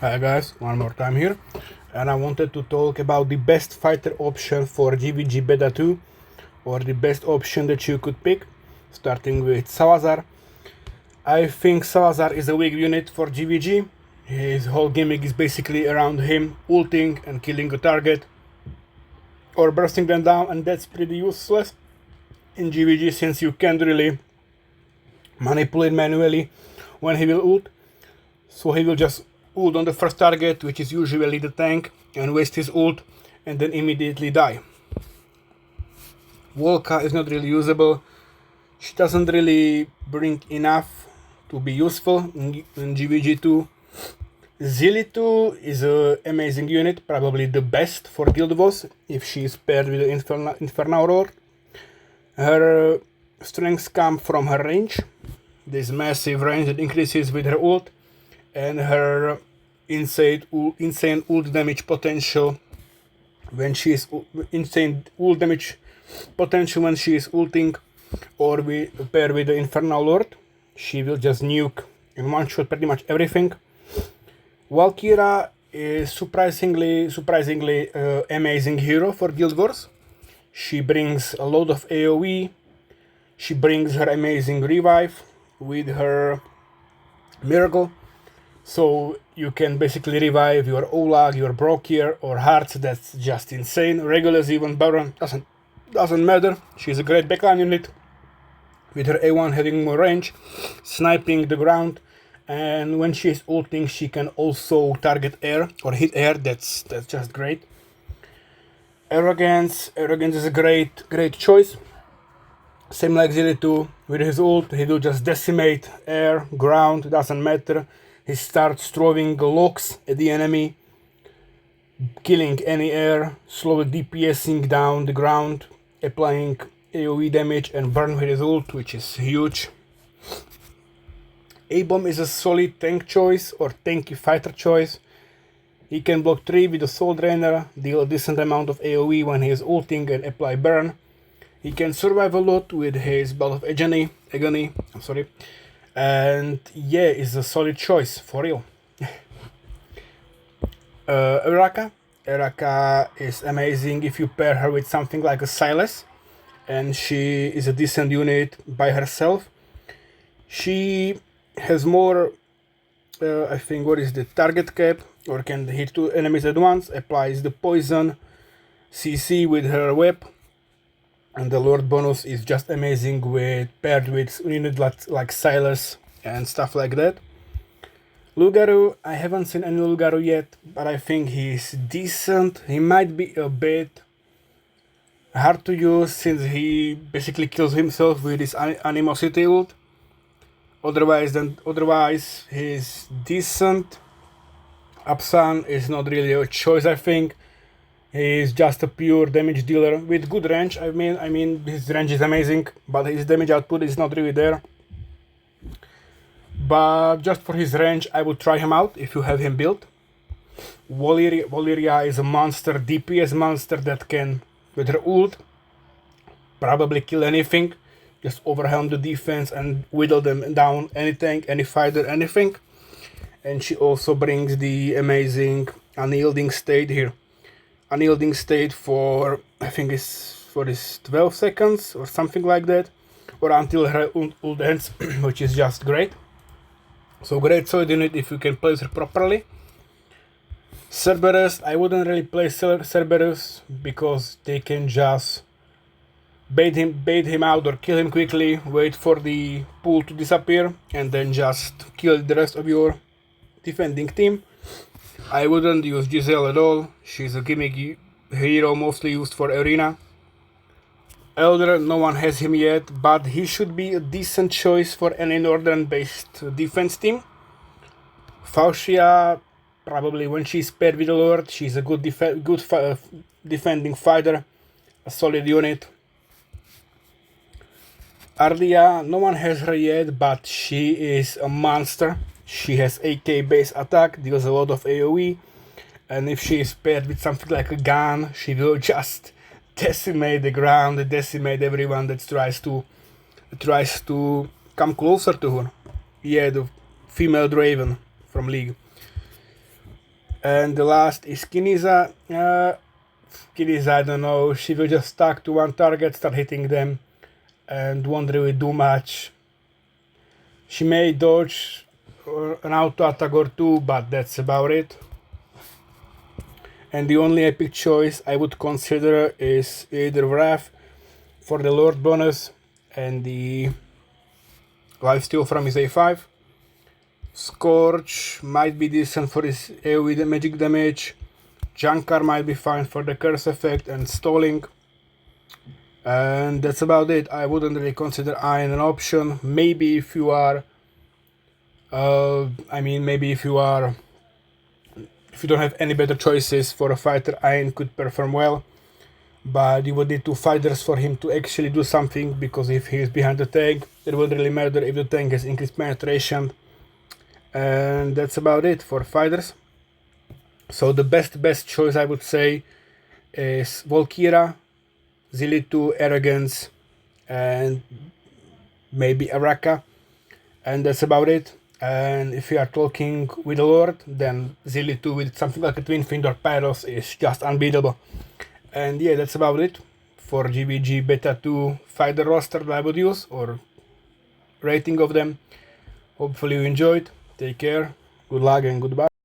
Hi guys, one more time here, and I wanted to talk about the best fighter option for GVG Beta 2, or the best option that you could pick, starting with Salazar. I think Salazar is a weak unit for GVG. His whole gimmick is basically around him ulting and killing a target, or bursting them down, and that's pretty useless in GVG since you can't really manipulate manually when he will ult. So he will just ult on the first target, which is usually the tank, and waste his ult and then immediately die. Volka is not really usable. She doesn't really bring enough to be useful in GVG2. Zillitu is an amazing unit, probably the best for Guild Wars if she is paired with the Infernal Roar. Her strengths come from her range, this massive range that increases with her ult, and her insane ult damage potential when she is ulting, or pair with the Infernal Lord. She will just nuke in one shot pretty much everything. Valkyra is surprisingly amazing hero for Guild Wars. She brings a lot of AoE. She brings her amazing revive with her miracle. So you can basically revive your Olag, your Brokir, or Hearts. That's just insane. Regulars, even Baron, doesn't matter. She's a great backline unit with her A1 having more range, sniping the ground, and when she is ulting, she can also target air or hit air. That's just great. Arrogance is a great choice. Same like Zillitu, with his ult, he will just decimate air, ground, doesn't matter. He starts throwing locks at the enemy, killing any air, slowly DPSing down the ground, applying AoE damage and burn with his ult, which is huge. A-Bomb is a solid tank choice or tanky fighter choice. He can block 3 with a Soul Drainer, deal a decent amount of AoE when he is ulting and apply burn. He can survive a lot with his Bell of Agony, and yeah, is a solid choice for real. Uraka is amazing if you pair her with something like a Sylas, and she is a decent unit by herself. She has more, I think, what is the target cap, or can hit 2 enemies at once, applies the poison CC with her whip, and the Lord bonus is just amazing paired with units like Sylas and stuff like that. Lugaru, I haven't seen any Lugaru yet, but I think he's decent. He might be a bit hard to use since he basically kills himself with his animosity ult. Otherwise, he's decent. Absan is not really a choice, I think. He's just a pure damage dealer with good range. I mean, his range is amazing, but his damage output is not really there. But just for his range, I would try him out if you have him built. Valeria is a monster, DPS monster that can, with her ult, probably kill anything. Just overwhelm the defense and whittle them down, any tank, any fighter, anything. And she also brings the amazing unyielding state here. Unyielding state for, I think it's for this 12 seconds or something like that, or until her ult ends, which is just great. So great solid unit if you can place her properly. Cerberus, I wouldn't really play Cerberus because they can just bait him out or kill him quickly, wait for the pool to disappear, and then just kill the rest of your defending team. I wouldn't use Giselle at all. She's a gimmick hero mostly used for arena. Elder, no one has him yet, but he should be a decent choice for any northern-based defense team. Faucia, probably when she's paired with the Lord, she's a good defending fighter, a solid unit. Arlia, no one has her yet, but she is a monster. She has AK base attack, deals a lot of AoE, and if she is paired with something like a gun, she will just decimate the ground, decimate everyone that tries to come closer to her. Yeah, the female Draven from League. And the last is Kiniza. Kiniza, I don't know, she will just stuck to one target, start hitting them, and won't really do much. She may dodge an auto attack or two, but that's about it. And the only epic choice I would consider is either Wrath for the Lord bonus and the lifesteal from his A5. Scorch might be decent for his AoE magic damage. Junkar might be fine for the curse effect and stalling. And that's about it. I wouldn't really consider Iron an option. Maybe if you are if you don't have any better choices for a fighter, Iron could perform well, but you would need 2 fighters for him to actually do something, because if he is behind the tank, it wouldn't really matter if the tank has increased penetration. And that's about it for fighters. So the best choice I would say is Volkira, Zilitu, Arrogance, and maybe Araka, and that's about it. And if you are talking with a Lord, then Zilitu with something like a Twin Fiend or Pyros is just unbeatable. And yeah, that's about it for GVG Beta 2 fighter roster that I would use, or rating of them. Hopefully you enjoyed. Take care, good luck and goodbye.